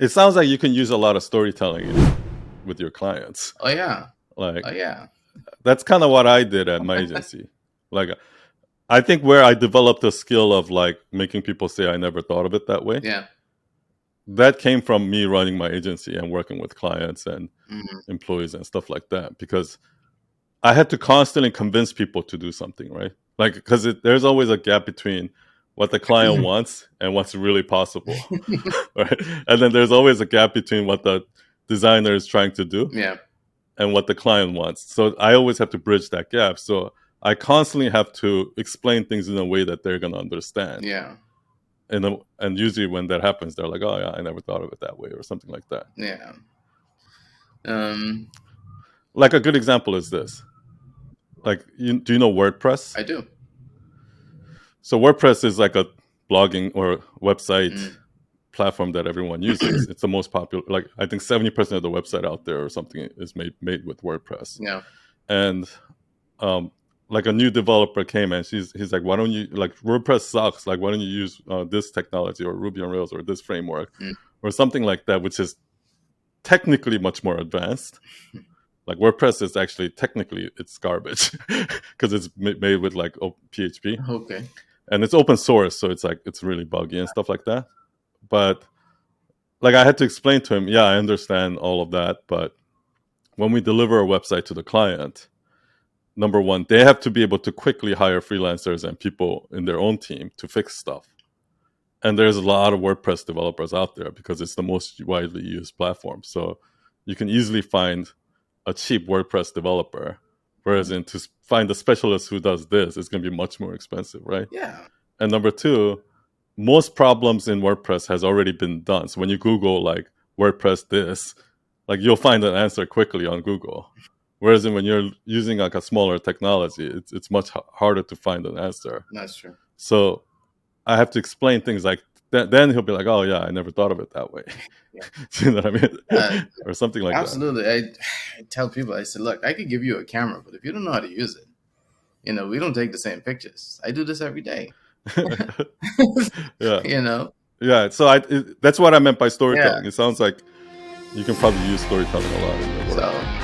it sounds like you can use a lot of storytelling with your clients. Oh yeah. Like Oh yeah. that's kind of what I did at my agency. Like I think where I developed the skill of like making people say I never thought of it that way. Yeah. That came from me running my agency and working with clients and Hmm. employees and stuff like that, because I had to constantly convince people to do something, right? Like, because there's always a gap between what the client wants and what's really possible, right? And then there's always a gap between what the designer is trying to do Yeah. and what the client wants. So I always have to bridge that gap. So I constantly have to explain things in a way that they're going to understand. Yeah. And usually when that happens, they're like, oh, yeah, I never thought of it that way, or something like that. Yeah. Like a good example is this. Like, do you know WordPress? I do. So WordPress is like a blogging or website platform that everyone uses. It's the most popular. Like I think 70% of the website out there or something is made with WordPress. Yeah. And like a new developer came and he's like, why don't you, like, WordPress sucks. Like, why don't you use this technology or Ruby on Rails or this framework or something like that, which is technically much more advanced. Like WordPress is actually technically it's garbage because it's made with like PHP. Okay. And it's open source, so it's like it's really buggy and stuff like that. But like I had to explain to him, yeah, I understand all of that, but when we deliver a website to the client, number one, they have to be able to quickly hire freelancers and people in their own team to fix stuff. And there's a lot of WordPress developers out there because it's the most widely used platform. So you can easily find a cheap WordPress developer, whereas to find a specialist who does this, it's going to be much more expensive, right? Yeah. And number two, most problems in WordPress has already been done. So when you Google like WordPress this, like you'll find an answer quickly on Google. Whereas when you're using like a smaller technology, it's much harder to find an answer. That's true. So I have to explain things like that. Then he'll be like, "Oh yeah, I never thought of it that way." Yeah. You know what I mean? Or something like absolutely. I tell people, I said, look, I could give you a camera, but if you don't know how to use it, we don't take the same pictures. I do this every day. Yeah. Yeah. So that's what I meant by storytelling. Yeah. It sounds like you can probably use storytelling a lot in your work. So